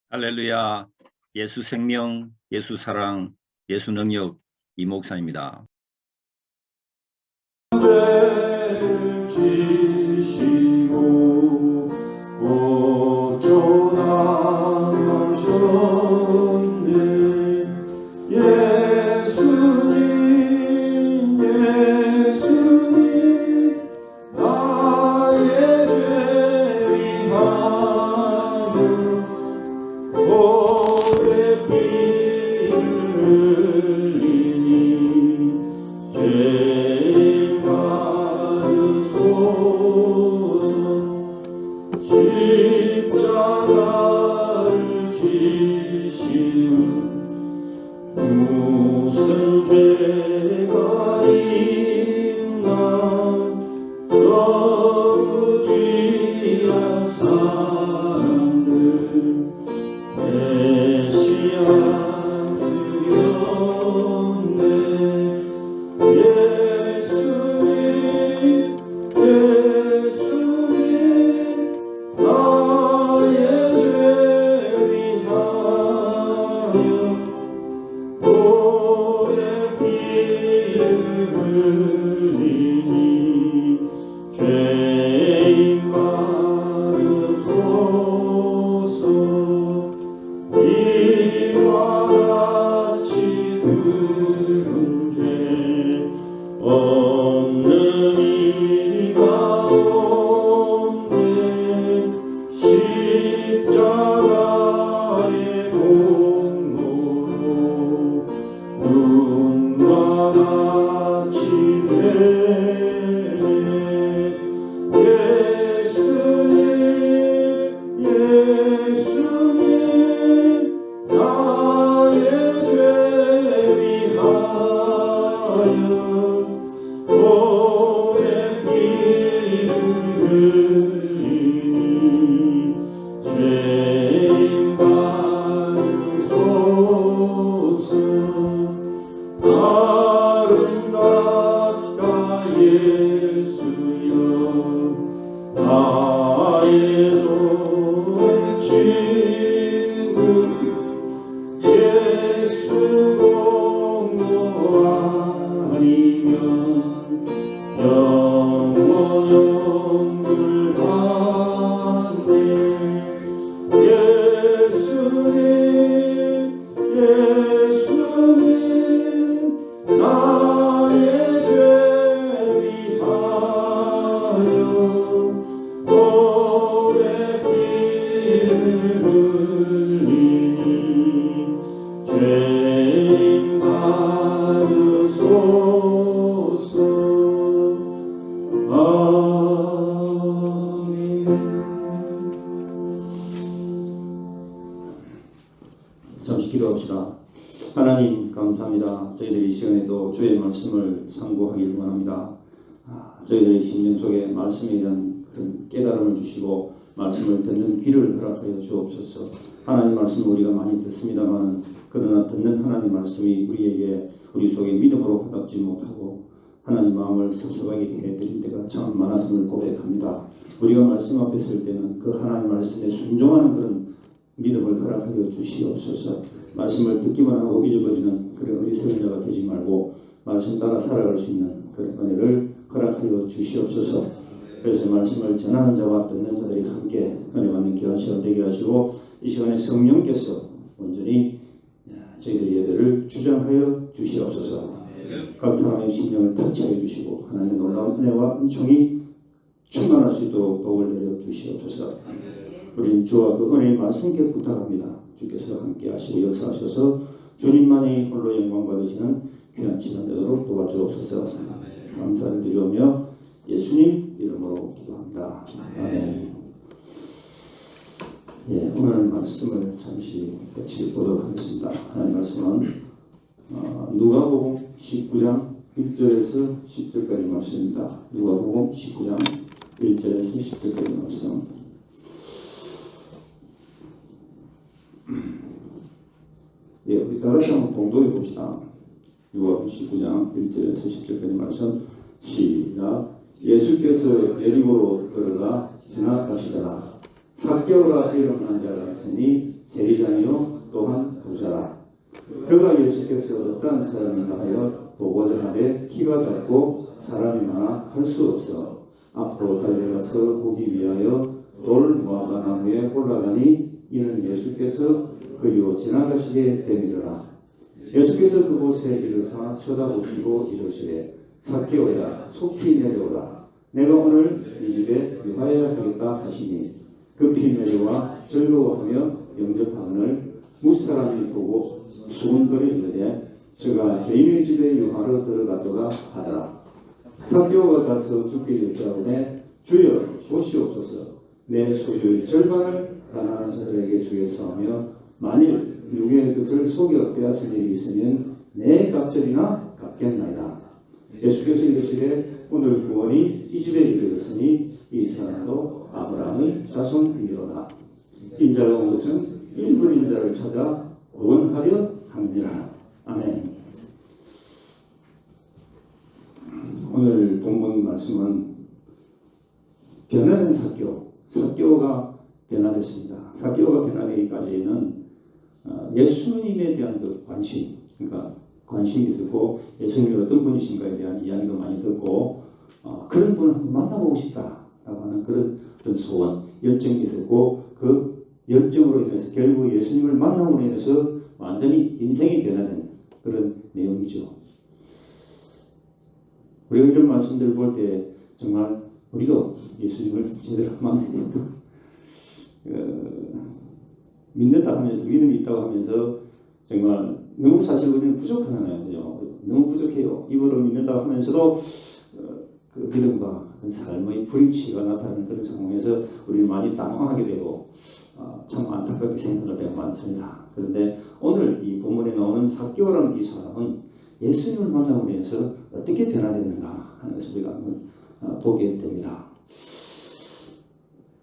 할렐루야. 예수 생명, 예수 사랑, 예수 능력 이목사입니다. 죄를 지시고 고쳐나가셨네. 예수님 예수님 나의 죄 위하여 오래 피를 흘리니 죄 받으소서. 십자가를 지시는 무슨 죄가 있나. 서루지야 사람들 메시아스였네. 예수님 예수님 나의 죄 위하여 오래 피를 흘리니 죄인 받으소서. 이와 같이 들은 죄 없는 이가 없네. 십자가의 공로로 눈과 같이 되네. 예수님 예수님 나의 죄 위하여 오래 피를 흘리니 죄인 받으소서. 아름답다 예수여 나의 좋은 친구. 예수 공로 아니면 영원을 받네. 예수님 예수님 나의 죄 위하여 오래 피를 흘리니 죄인 받으소서. 아멘. 잠시 기도합시다. 하나님 감사합니다. 저희들이 이 시간에도 주의 말씀을 상고하기를 원합니다. 저희들의 심령 속에 말씀에 대한 그런 깨달음을 주시고 말씀을 듣는 귀를 허락하여 주옵소서. 하나님 말씀을 우리가 많이 듣습니다만 그러나 듣는 하나님 말씀이 우리에게 우리 속에 믿음으로 화답지 못하고 하나님 마음을 섭섭하게 해드릴 때가 참 많았음을 고백합니다. 우리가 말씀 앞에 설 때는 그 하나님 말씀에 순종하는 그런 믿음을 허락하여 주시옵소서. 말씀을 듣기만 하고 잊어버리는 그런 어리석은 자가 되지 말고 말씀 따라 살아갈 수 있는 그런 은혜를 허락하여 주시옵소서. 그래서 말씀을 전하는 자와 듣는 자들이 함께 은혜 받는 귀한 시간 되게 하시고 이 시간에 성령께서 온전히 저희들의 예배를 주장하여 주시옵소서. 각 사람의 심령을 터치하여 주시고 하나님의 놀라운 은혜와 은총이 충만할 수 있도록 도움을 내려 주시옵소서. 우리는 주와 그 은혜의 말씀께 부탁합니다. 주께서 함께 하시고 역사하셔서 주님만이 홀로 영광 받으시는 귀한 시간 되도록 도와주옵소서. 감사를 드리며 예수님 이름으로 기도합니다. 아멘. 오늘 말씀을 잠시 같이 보도록 하겠습니다. 하나님 말씀은 누가복음 19장 1절에서 10절까지 말씀입니다. 누가복음 19장 1절에서 10절까지 말씀. 우리 다같이 한번 봉독해 봅시다. 누가복음 19장 1절에서 10절까지 말씀. 시작. 예수께서 예리고로 들어가 지나가시다가 삭개오라 이름난 자가 있으니 세리자요 또한 부자라. 그가 예수께서 어떤 사람인가 하여 보고자 하되 키가 작고 사람이 많아 할 수 없어 앞으로 달려가서 보기 위하여 돌 무화과 나무에 올라가니 이는 예수께서 그리로 지나가시게 되밀어라. 예수께서 그곳에 이르사 쳐다보시고 이르시되 삭개오야 속히 내려오라. 내가 오늘 이 집에 유하여야 하겠다 하시니 급히 내려와 즐거워하며 영접하거늘 무사람이 보고 수군거려 이르되 저가 죄인의 집에 유하러 들어가도다 하더라. 삭개오가 가서 주께 여짜오되 주여 보시옵소서. 내 소유의 절반을 가난한 자들에게 주겠어 하며 만일 누구의 뜻을 속여 빼앗을 일이 있으면 내 갑절이나 갚겠나이다. 예수께서 이르시되 오늘 구원이 이 집에 이르렀으니 이 사람도 아브라함의 자손이로다. 인자가 온 것은 일부 인자를 찾아 구원하려 함이라. 아멘. 오늘 본문 말씀은 변화된 삭개오가 변화됐습니다. 삭개오가 변화되기까지는 예수님에 대한 그 관심이 있었고 예수님이 어떤 분이신가에 대한 이야기도 많이 듣고 그런 분을 한번 만나보고 싶다라고 하는 그런 어떤 소원, 열정이 있었고 그 열정으로 인해서 결국 예수님을 만남으로 인해서 완전히 인생이 변화된 그런 내용이죠. 우리가 이런 말씀들을 볼 때 정말 우리도 예수님을 제대로 만나야 된다. 믿는다 하면서 믿음이 있다고 하면서 정말 너무 사실 우리는 부족하잖아요. 그죠? 너무 부족해요. 입으로 믿는다 하면서도 그 믿음과 어떤 삶의 불일치가 나타나는 그런 상황에서 우리는 많이 당황하게 되고 참 안타깝게 생각할 때가 많습니다. 그런데 오늘 이 본문에 나오는 삭개오라는 이 사람은 예수님을 만남으로 인해서 어떻게 변화됐는가 하는 것을 우리가 한번 보게 됩니다.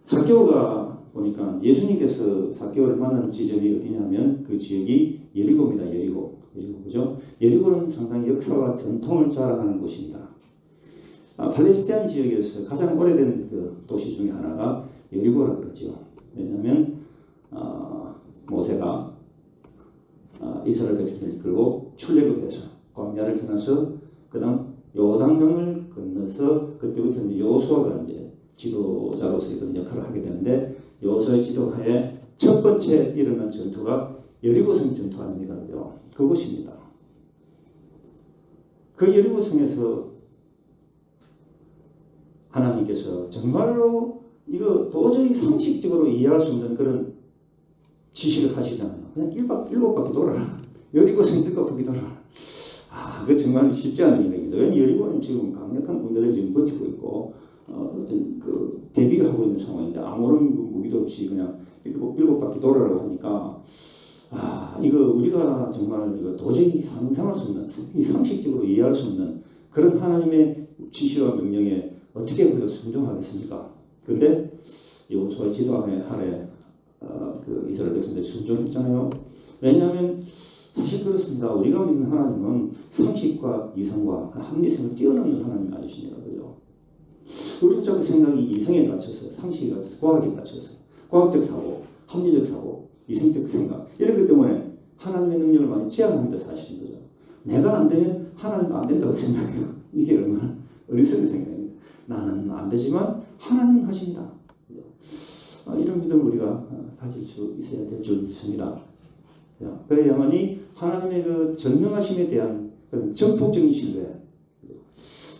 삭개오가 보니까 예수님께서 삭개오를 만난 지점이 어디냐면 그 지역이 여리고입니다. 여리고 그죠? 여리고는 상당히 역사와 전통을 자랑하는 곳입니다. 팔레스타인 지역에서 가장 오래된 그 도시 중에 하나가 여리고라 그러죠. 왜냐하면 모세가 이스라엘 백성들을 이끌고 출애굽해서 광야를 지나서 그다음 요단강을 건너서 그때부터 이제 여호수아가 이제 지도자로서 이런 역할을 하게 되는데 여호수아의 지도하에 첫 번째 일어난 전투가 여리고성 전투 아닙니까? 그죠? 그곳입니다. 그 여리고성에서 하나님께서 정말로 이거 도저히 상식적으로 이해할 수 없는 그런 지시를 하시잖아요. 그냥 일곱 바퀴 돌아라. 여리고성 7바퀴 돌아라. 그 정말 쉽지 않은 일입니다. 왜냐하면 여리고는 지금 강력한 군대를 지금 버티고 있고 어떤 그 대비를 하고 있는 상황인데 아무런 무기도 없이 그냥 일곱 바퀴 돌아라고 하니까 이거 우리가 정말 이거 도저히 상상할 수 없는, 상식적으로 이해할 수 없는 그런 하나님의 지시와 명령에 어떻게 그걸 순종하겠습니까? 그런데 여호수아 지도 아래 그 이스라엘 백성들이 순종했잖아요. 왜냐하면 사실 그렇습니다. 우리가 믿는 하나님은 상식과 이성과 합리성을 뛰어넘는 하나님 아니십니까? 그죠? 우리 자꾸 생각이 이성에 갇혀서 상식에 갇혀서 과학에 갇혀서 과학적 사고, 합리적 사고, 이성적 생각 이런 것 때문에 하나님의 능력을 많이 제한합니다. 사실은 거죠. 내가 안 되면 하나님 안 된다고 생각해요. 이게 얼마나 어리석은 생각입니다. 나는 안 되지만 하나님 하십니다. 이런 믿음을 우리가 가질 수 있어야 될 줄 믿습니다. 그래야만이 하나님의 그 전능하심에 대한 그런 전폭적인 신뢰,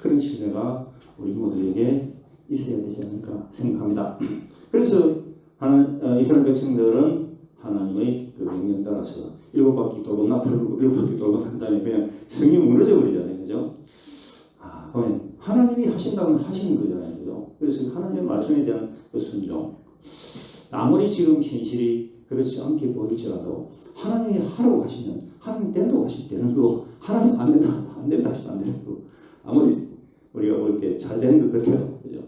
그런 신뢰가 우리 모두에게 있어야 되지 않을까 생각합니다. 그래서 이스라엘 백성들은 하나님의 그 명령 따라서 7바퀴 돌고 나팔을 7바퀴 돌고 난 다음에 그냥 성이 무너져 버리잖아요. 그죠? 그러면 하나님이 하신다면 하시는 거잖아요. 그죠? 그래서 하나님의 말씀에 대한 그 순종. 아무리 지금 현실이 그렇지 않게 보일지라도 하나님이 하라고 하시면 하나님 된다고 하시면 되는 거고 하나님 안 된다 하시면 안 되는 거고 아무리 우리가 볼 때 잘 되는 것 같아도 그죠?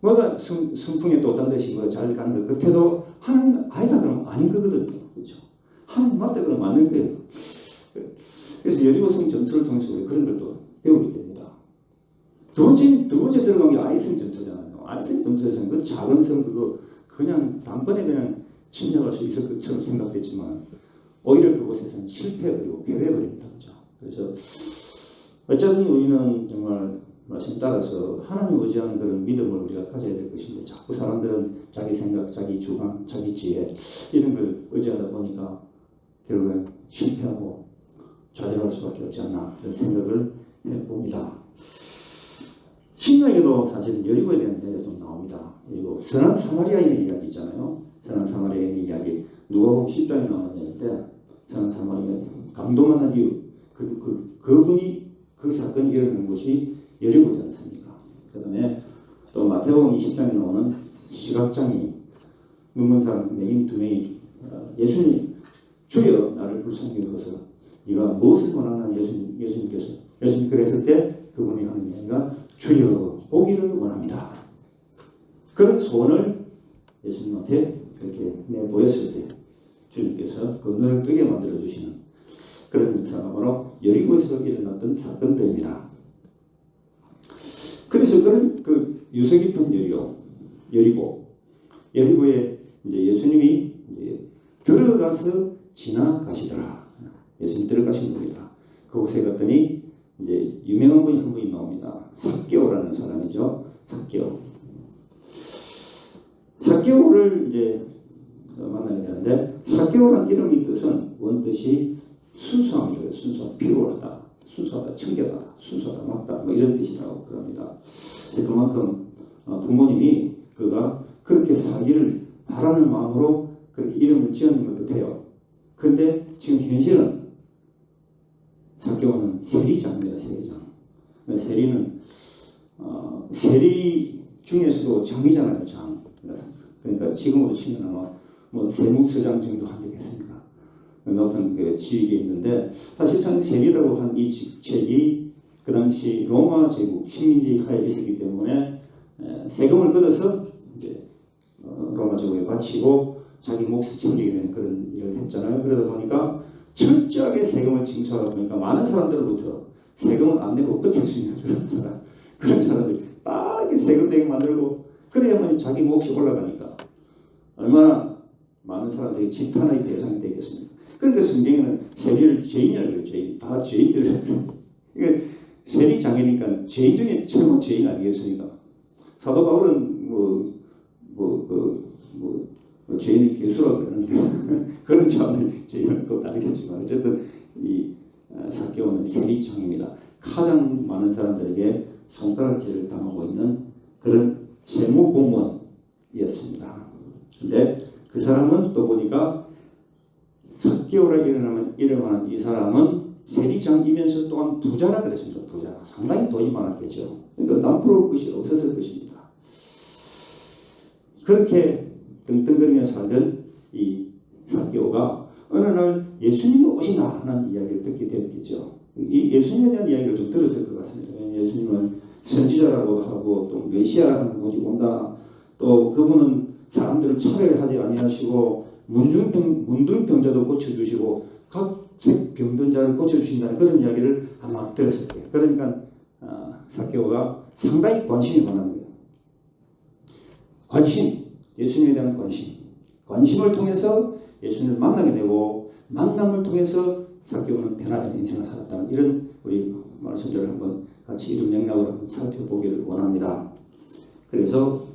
뭐가 순풍에 또 따듯이 잘 가는 것 같아도 하나님 아니다 그러면 아닌 거거든요. 그렇죠? 하나님 맞다 그러면 맞는 거예요. 그래서 여리고성 전투를 통해서 우리 그런 걸 또 배우게 됩니다. 두 번째 들어간 게 아이성 전투잖아요. 아이성 전투에서는 그 작은 성 그거 그냥 단번에 그냥 침략할 수 있을 것처럼 생각됐지만 오히려 그곳에서는 실패해버리고 패배해버립니다. 그렇죠? 그래서 어쨌든 우리는 정말 말씀 따라서 하나님 의지하는 그런 믿음을 우리가 가져야 될 것인데 자꾸 사람들은 자기 생각, 자기 주관, 자기 지혜 이런 걸 의지하다 보니까 결국엔 실패하고 좌절할 수밖에 없지 않나 그런 생각을 해봅니다. 신약에도 사실은 여리고에 대한 이야기가 좀 나옵니다. 그리고 선한 사마리아인의 이야기 있잖아요. 선한 사마리아인의 이야기 누가복음 10장에 나오는 이야기인데 선한 사마리아인 감동하는 이유 그분이 그 사건이 일어나는 곳이 여리고지 않습니까? 그 다음에 또 마태복음 20장에 나오는 시각장애인 눈먼 사람 매인 두 명이 예수님 주여 나를 불쌍히 여겨서 네가 무엇을 원하나 예수님께서 그랬을 때 그분이 하는 이야기가 주여 보기를 원합니다. 그런 소원을 예수님 앞에 그렇게 내보였을 때 주님께서 그 눈을 뜨게 만들어 주시는 그런 역사가 바로 여리고에서 일어났던 사건들입니다. 그래서 그런 그 유서 깊은 여리고에 이제 예수님이 이제 들어가서 지나가시더라. 예수님 들어가신 겁니다. 그곳에 갔더니 이제 유명한 분이 한 분이 나옵니다. 삭개오라는 사람이죠. 삭개오를 이제 만나게 되는데 삭개오라는 이름의 뜻은 원뜻이 순수함이래요. 피로하다, 순수하다, 청결하다, 순수하다, 맞다, 뭐 이런 뜻이라고 그럽니다. 그래서 그만큼 부모님이 그가 그렇게 살기를 바라는 마음으로 그렇게 이름을 지었는 것 같아요. 그런데 지금 현실은 삭개오는 세리장입니다. 세리는 세리 중에서도 장이잖아요. 장. 그러니까 지금으로 치면 아마 뭐 세무서장 정도 안 되겠습니까? 높은 그 지위에 있는데 사실상 세리라고 한 이 직책이 그 당시 로마 제국 식민지 하에 있었기 때문에 세금을 걷어서 이제 로마 제국에 바치고 자기 몫을 챙기게 되는 그런 일을 했잖아요. 그러다 보니까 철저하게 세금을 징수하다 보니까 많은 사람들로부터 세금을 안 내고 끄질 수 있는 그런 사람들 딱 세금 내게 만들고 그래야만 자기 몫이 올라가니까 얼마나 많은 사람들이 지탄의 대상이 되겠습니까? 그러니까 성경에는 세리를 죄인이라고 해요. 죄인. 다 죄인들. 그러니까 세리 장이니까 죄인 중에 최고 죄인 아니겠습니까? 사도 바울은 죄인의 개수라고 그러는데 그런 차원의 죄인은 또 다르겠지만 어쨌든 이 삭개오는 세리 장입니다. 가장 많은 사람들에게 손가락질을 당하고 있는 그런 세무 공무원이었습니다. 근데 그 사람은 또 보니까 삭개오라 일어나는 이 사람은 세리장이면서 또한 부자라 그랬습니다. 부자. 상당히 돈이 많았겠죠. 그러니까 남부러울 것이 없었을 것입니다. 그렇게 떵떵거리며 살던 이 삭개오가 어느 날 예수님이 오신다 하는 이야기를 듣게 되었겠죠. 이 예수님에 대한 이야기를 좀 들었을 것 같습니다. 예수님은 선지자라고 하고 또 메시아라는 분이 온다. 또 그분은 사람들을 차별하지 아니하시고 문둥병자도 고쳐주시고 각색 병든 자를 고쳐주신다는 그런 이야기를 아마 들었을 거예요. 그러니까 삭개오가 상당히 관심이 많은 거예요. 예수님에 대한 관심을 통해서 예수님을 만나게 되고 만남을 통해서 삭개오는 변화된 인생을 살았다는 이런 우리 말씀들을 한번 같이 이런 맥락으로 한번 살펴보기를 원합니다. 그래서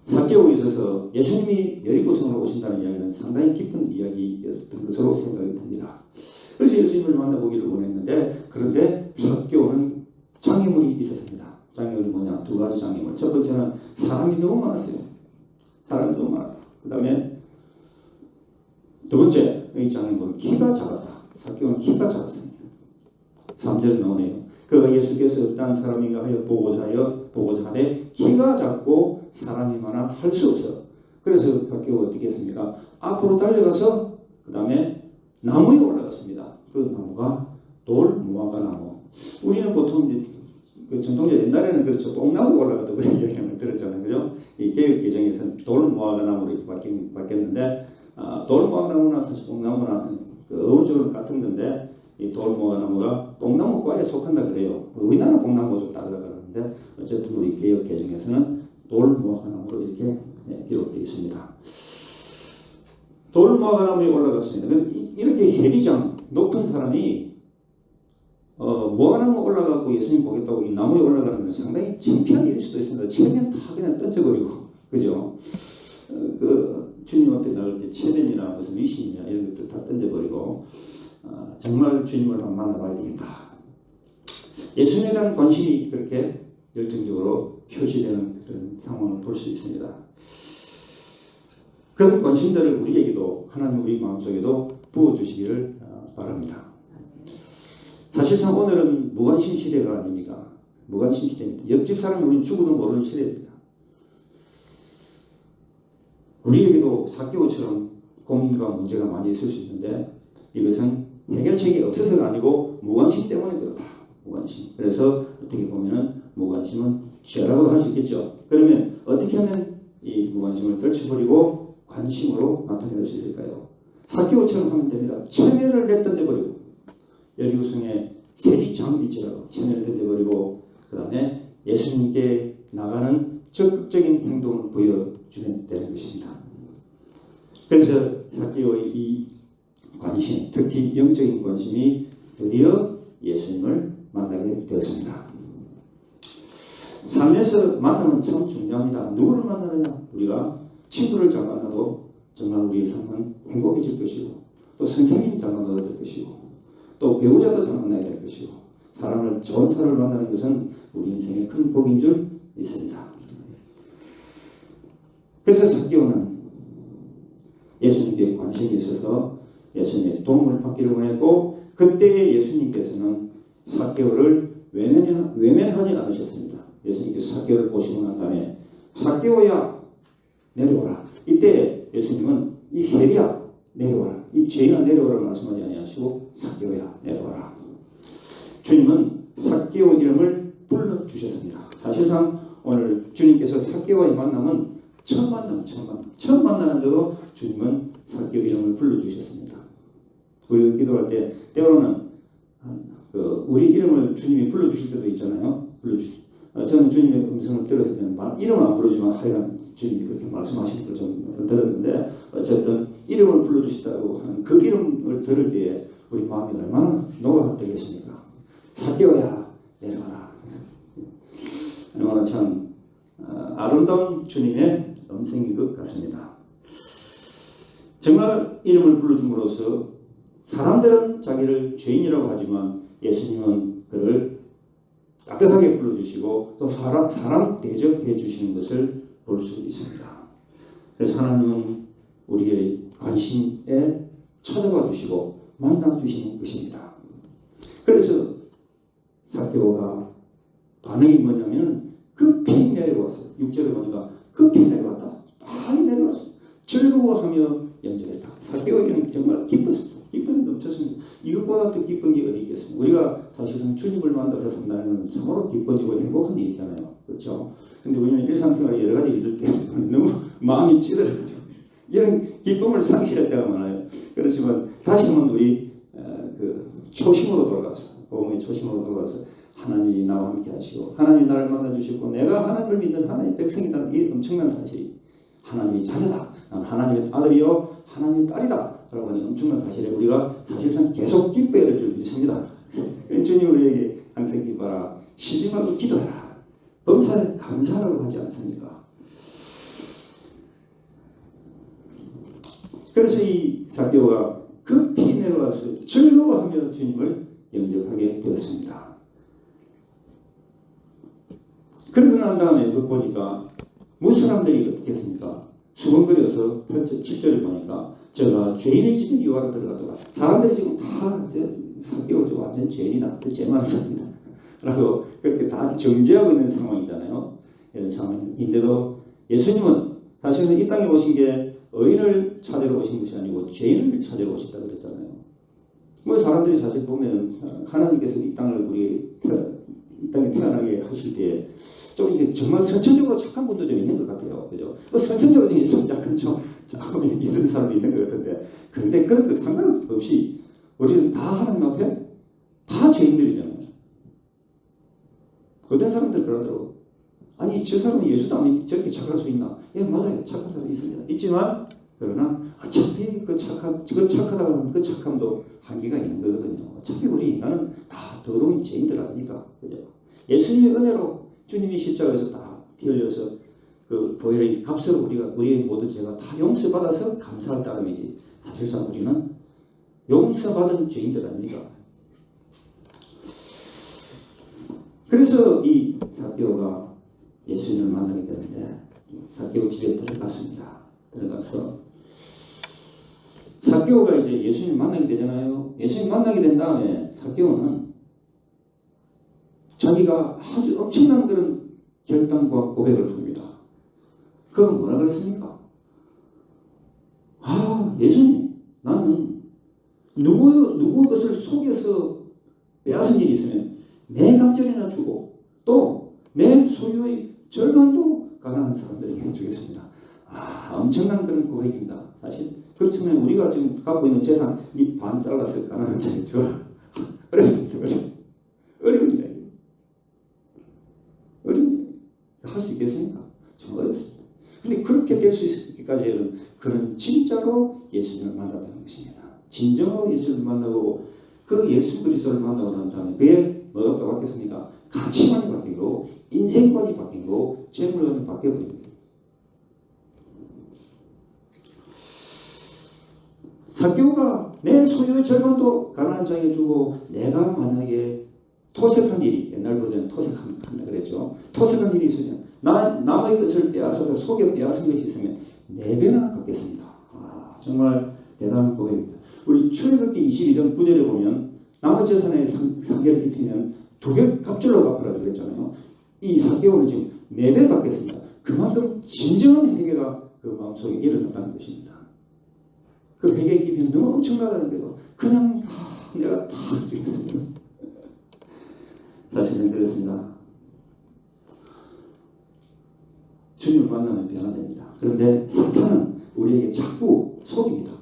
삭개오에 있어서 예수님이 여리고성으로 오신다는 이야기는 상당히 깊은 이야기였던 것으로 생각이 듭니다. 그래서 예수님을 만나보기를 원했는데 그런데 삭개오는 장애물이 있었습니다. 장애물이 뭐냐? 두 가지 장애물. 첫 번째는 사람이 너무 많았어요. 그 다음에 두 번째 이 장애물은 키가 작았다. 삭개오는 키가 작았습니다. 3절에 나오네요. 그가 예수께서 어떤 사람인가 하여 보고자 하되 키가 작고 사람이 많아 할 수 없어. 그래서 삭개오가 어떻게 했습니까? 앞으로 달려가서 그 다음에 나무에 올라갔습니다. 그 나무가 돌무화과 나무. 우리는 보통 이제 그 전통적 옛날에는 그렇죠. 뽕나무 올라갔다고 그런 이야기를 들었잖아요. 그죠? 이 개혁 개정에서는 돌무화과 나무로 이렇게 바뀌었는데 돌무화과 나무나 사실 뽕나무나 그 어원적으로 같은 건데 이 돌무화과 나무가 뽕나무과에 속한다 그래요. 우리나라 뽕나무가 좀 다르다 그러는데 어쨌든 우리 개혁 개정에서는 돌무화과 나무로 이렇게 기록되어 있습니다. 돌무화과나무에 올라갔습니다. 이렇게 세리장 높은 사람이 무화과나무 올라가고 예수님 보겠다고 이 나무에 올라가는 건 상당히 창피한 일일 수도 있습니다. 체면 다 그냥 던져버리고, 그죠? 주님 앞에 나올 때 체면이나 무슨 위신이나 이런 것들 다 던져버리고, 정말 주님을 한번 만나봐야 되겠다. 예수님에 대한 관심이 그렇게 열정적으로 표시되는 그런 상황을 볼 수 있습니다. 그런 관심들을 우리에게도 하나님 우리 마음속에도 부어주시기를 바랍니다. 사실상 오늘은 무관심 시대가 아닙니까? 무관심 시대입니다. 옆집 사람이 우리는 죽어도 모르는 시대입니다. 우리에게도 삭개오처럼 고민과 문제가 많이 있을 수 있는데 이것은 해결책이 없어서가 아니고 무관심 때문에 그렇다. 무관심. 그래서 어떻게 보면 무관심은 죄라고 할 수 있겠죠. 그러면 어떻게 하면 이 무관심을 떨쳐버리고 관심으로 나타낼 수 있을까요? 삭개오처럼 하면 됩니다. 체면을 내던져버리고 여리고성의 세리장일지라도 체면을 던져버리고 그 다음에 예수님께 나가는 적극적인 행동을 보여주면 되는 것입니다. 그래서 삭개오의 이 관심, 특히 영적인 관심이 드디어 예수님을 만나게 되었습니다. 삶에서 만나면 참 중요합니다. 누구를 만나느냐? 우리가 친구를 잘 만나도 정말 우리의 삶은 행복해질 것이고 또 선생님 잘 만나야 될 것이고 또 배우자도 잘 만나야 될 것이고 좋은 사람을 만나는 것은 우리 인생의 큰 복인 줄 믿습니다. 그래서 삭개오는 예수님께 관심이 있어서 예수님의 도움을 받기를 원했고 그때 예수님께서는 삭개오를 외면하지 않으셨습니다. 예수님께서 삭개오를 보시고 난 다음에 삭개오야 내려오라. 이때 예수님은 이 세리야 내려오라. 이 죄인아 내려오라고 말씀하지 아니하시고 삭개오야 내려오라. 주님은 삭개오 이름을 불러주셨습니다. 사실상 오늘 주님께서 삭개오와의 만남은 처음 만나는데도 주님은 삭개오 이름을 불러주셨습니다. 우리 기도할 때 때로는 우리 이름을 주님이 불러주실 때도 있잖아요. 저는 주님의 음성을 들었을 때는 이름을 안 부르지만 하여간 주님이 그렇게 말씀하시는 걸 좀 들었는데 어쨌든 이름을 불러주시다고 하는 그 이름을 들을 때에 우리 마음이 얼마나 녹아들겠습니까? 삭개오야 내려와라. 얼마나 참 아름다운 주님의 음성인 것 같습니다. 정말 이름을 불러줌으로써 사람들은 자기를 죄인이라고 하지만 예수님은 그를 따뜻하게 불러주시고 또 사람 대접해 주시는 것을 볼 수 있습니다. 그래서 하나님은 우리의 관심에 찾아와 주시고 만나 주시는 것입니다. 그래서 삭개오가 반응이 뭐냐면 급히 내려왔어요. 6절에 보니까 급히 내려왔다. 빨리 내려왔어요. 즐거워하며 연설했다. 삭개오에게는 정말 기뻤습니다. 기쁨이 넘쳤습니다. 이것보다 더 기쁜 게 어디 있겠습니까? 우리가 사실상 주님을 만나서 산다는 건 참으로 기뻐지고 행복한 일이잖아요. 그렇죠? 근데 왜냐면 일상생활에 여러 가지 일들 때문에 너무 마음이 찌들어지죠. 이런 기쁨을 상실할 때가 많아요. 그렇지만 다시 한번 우리 초심으로 돌아가서 복음의 초심으로 돌아가서 하나님이 나와 함께 하시고 하나님이 나를 만나주시고 내가 하나님을 믿는 하나님의 백성이라는 이 엄청난 사실이 하나님이 자녀다. 나는 하나님의 아들이요 하나님의 딸이다. 라고 하는 엄청난 사실에 우리가 사실상 계속 기뻐해야 될 줄 믿습니다. 주님 우리에게 항상 기뻐하라. 쉬지 말고 기도해라. 범사에 감사라고 하지 않습니까? 그래서 이 삭개오가 급히 내려와서 즐거워하며 주님을 영접하게 되었습니다. 그러고 난 다음에 보니까 무슨 사람들이 어떻게 했습니까? 수건거려서 7절에 보니까 제가 죄인의 집에 유하러 들어가더라. 사람들이 지금 다 삭개오 완전 죄인이다. 죄 많은 사람이다. 라고 그렇게 다 정죄하고 있는 상황이잖아요. 이런 상황인데도 예수님은 사실은 이 땅에 오신 게 의인을 찾으러 오신 것이 아니고 죄인을 찾으러 오셨다고 그랬잖아요. 뭐 사람들이 사실 보면 하나님께서 이 땅에 태어나게 하실 때 좀 이게 정말 선천적으로 착한 분도 좀 있는 것 같아요. 그죠? 선천적으로 약간 좀 이런 사람도 있는 것 같은데 그런데 그런 것 상관없이 우리는 다 하나님 앞에 다 죄인들이잖아요. 어떤 사람들 그러더라고. 아니 저 사람은 예수도 안 믿 저렇게 착할 수 있나? 예 맞아요. 착한 사람이 있습니다. 있지만 그러나 어차피 그 착하다고 하는 그 착함도 한계가 있는 거거든요. 어차피 우리 인간은 다 더러운 죄인들 아닙니까? 그죠? 예수님의 은혜로 주님이 십자가에서 다 피 흘려서 그 보혈의 값으로 우리의 모든 죄가 다 용서받아서 감사할 따름이지. 사실상 우리는 용서받은 죄인들 아닙니까? 그래서 이 삭개오가 예수님을 만나게 되는데 삭개오 집에 들어갔습니다. 들어가서 삭개오가 이제 예수님 만나게 되잖아요. 예수님 만나게 된 다음에 삭개오는 자기가 아주 엄청난 그런 결단과 고백을 합니다. 그건 뭐라 그랬습니까? 아 예수님 나는 누구 것을 속여서 빼앗은 일이 있으면 내 감정이나 주고 또 내 소유의 절반도 가난한 사람들에게 해주겠습니다. 아 엄청난 그런 고백입니다. 사실 그렇지만 우리가 지금 갖고 있는 재산 네 반 잘라서 가난한 자에게 줘라. 어렵습니다. 어려운 할 수 있겠습니까? 정말 어렵습니다. 근데 그렇게 될 수 있기까지는 그는 진짜로 예수님을 만났다는 것입니다. 진정으로 예수님을 만나고 그 예수 그리스도를 만나고 난 다음에 그의 뭐가 바뀌었습니까? 가치관이 바뀌고 인생관이 바뀌고 재물관이 바뀌어버립니다. 삭개오가 내 소유의 절반도 가난한 자에게 주고 내가 만약에 토색한 일이 옛날 버전 토색한다 그랬죠. 토색한 일이 있으면 남의 것을 빼앗아서 속여 빼앗은 것이 있으면 4배나 갚겠습니다. 아, 정말 대단한 고백입니다. 우리 출애굽기 22장 9절에 보면 남의 재산에 상계를 입히면 2배 값줄로 갚으라고 그랬잖아요. 이 삭개오는 지금 4배 갚겠습니다. 그만큼 진정한 회개가 그 마음속에 일어났다는 것입니다. 그 회개의 깊이는 너무 엄청나다는 거예요. 그냥 내가 다 주겠습니다. 사실은 그렇습니다. 주님을 만나면 변화됩니다. 그런데 사탄은 우리에게 자꾸 속입니다.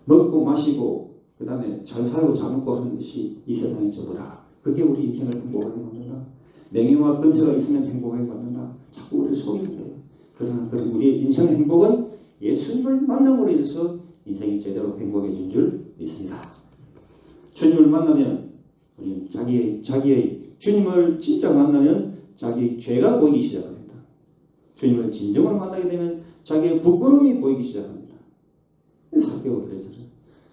먹고 마시고 그 다음에 잘 살고 잘 먹고 하는 것이 이 세상의 전부다. 그게 우리 인생을 행복하게 만든다. 명예와 근세가 있으면 행복하게 만든다. 자꾸 우리를 속입니다. 그러나 우리의 인생의 행복은 예수님을 만남으로 인해서 인생이 제대로 행복해진 줄 믿습니다. 주님을 만나면 우리는 자기의 주님을 진짜 만나면 자기의 죄가 보이기 시작합니다. 주님을 진정으로 만나게 되면 자기의 부끄러움이 보이기 시작합니다. 삭개오가 그랬잖아요.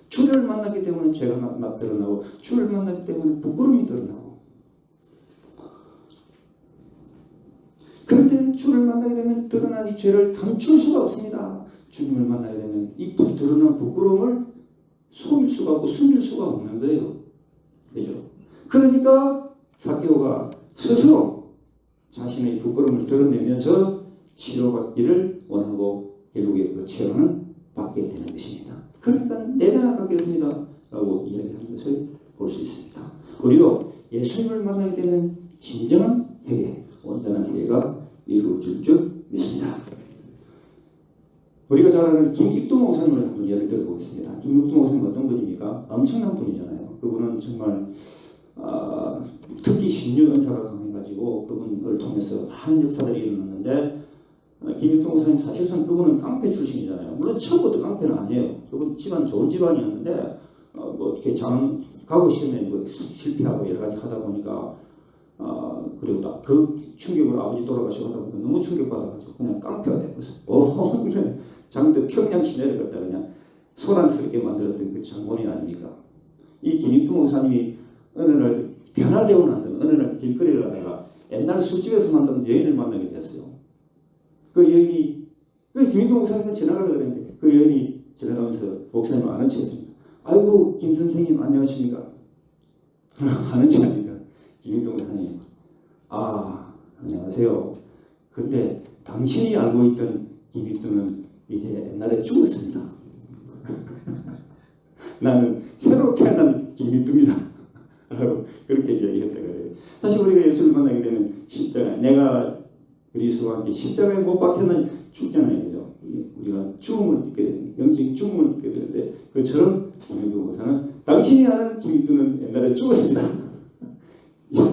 주를 만나기 때문에 죄가 막 드러나고 주를 만나기 때문에 부끄러움이 드러나고 그런데 주를 만나게 되면 드러난 이 죄를 감출 수가 없습니다. 주님을 만나게 되면 이 드러난 부끄러움을 속일 수가 없고 숨길 수가 없는 거예요. 그죠? 그러니까 삭개오가 스스로 자신의 부끄러움을 드러내면서 치료받기를 원하고 결국에 그 치료는 받게 되는 것입니다. 그러니까 4배나 갚겠습니다 라고 이야기하는 것을 볼 수 있습니다. 우리도 예수님을 만나게 되면 진정한 회개, 온전한 회개가 이루어질 줄 믿습니다. 우리가 잘 아는 김익도 목사님을 한번 예를 들어보겠습니다. 김익도 목사님 어떤 분입니까? 엄청난 분이잖아요. 그분은 정말 특히 신유 은사가 강해가지고 그분을 통해서 많은 역사들이 일어났는데 김익도 목사님 사실상 그분은 깡패 출신이잖아요. 물론 처음부터 깡패는 아니에요. 그분 집안 좋은 집안이었는데 뭐 이렇게 가고 시험에 뭐 실패하고 여러 가지 하다 보니까 그리고 그 충격으로 아버지 돌아가시고 하다 보니까 너무 충격받아가지고 그냥 깡패가 되고서 장도 평양 시내를 갖다 그냥 소란스럽게 만들었던 그 장본인 아닙니까? 이 김익도 목사님이 어느 날 변화되고 난 다음에 어느 날 길거리를 가다가 옛날 술집에서 만난 여인을 만나게 됐어요. 그 여인이 김익도 목사님은 지나가려고 했는데 그 여인이 지나가면서 목사님 아는 척했습니다. 아이고 김 선생님 안녕하십니까? 아는 척 아닙니까? 김익도 목사님 안녕하세요. 근데 당신이 알고 있던 김익도는 이제 옛날에 죽었습니다. 나는 새로 태어난 김익도입니다. 라고 그렇게 이야기했다 그래요. 사실 우리가 예수를 만나게 되면 십자가, 내가 그리스도와 함께 십자가에 못 박혔는 죽잖아요. 그죠? 우리가 죽음을 잊게 되는, 영적인 죽음을 잊게 되는데 그처럼 김익도 목사는 당신이 아는 김익도는 옛날에 죽었습니다.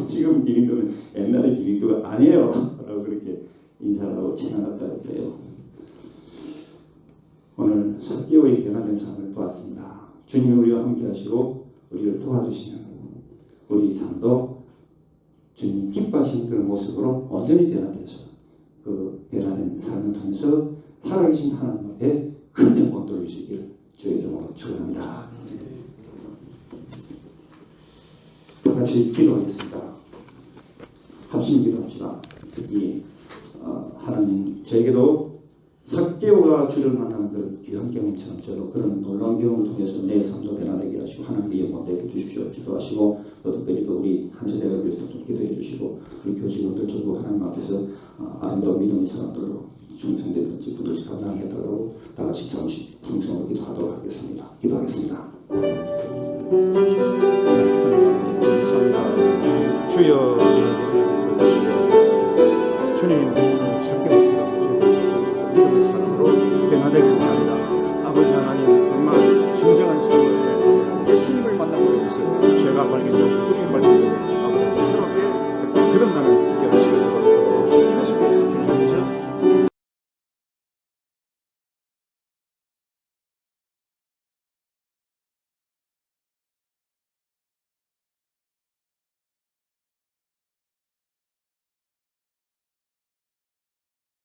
지금 김익도는 옛날에 김익도가 아니에요. 라고 그렇게 인사를 하고 지나갔다고 그래요. 오늘 삭개오의 변화된 삶을 보았습니다. 주님이 우리와 함께 하시고 우리를 도와주시는 우리 삶도 주님 기뻐하시는 그런 모습으로 온전히 변화돼서 그 변화된 삶을 통해서 살아계신 하나님 앞에 큰 영광 돌리시기를 주의 이름으로 축원합니다. 다 같이 기도하겠습니다. 합심 기도합시다. 특히 하나님 저에게도 삭개오가 주를 만나는 그런 귀한 경험처럼 저도 그런 놀라운 경험을 통해서 내 삶도 변화되게 하시고 하나님의 영광 되게 주십시오. 기도하시고 또 특별히 또 우리 한세대를 위해서 좀 기도해 주시고 우리 교직원들 전부 하나님 앞에서 아름다운 믿음의 사람들로 중생되는 직분들을 감당하도록 다 같이 잠시 방송으로 기도하도록 하겠습니다. 기도하겠습니다. 감사합니다. 주여 주님 삭개오처럼 믿음의 사람으로 변화되길 바랍니다. 아버지 하나님 정말 진정한 삶을 예수님을 만남으로 인해서 죄가 발견되고 뿌리가 발견되고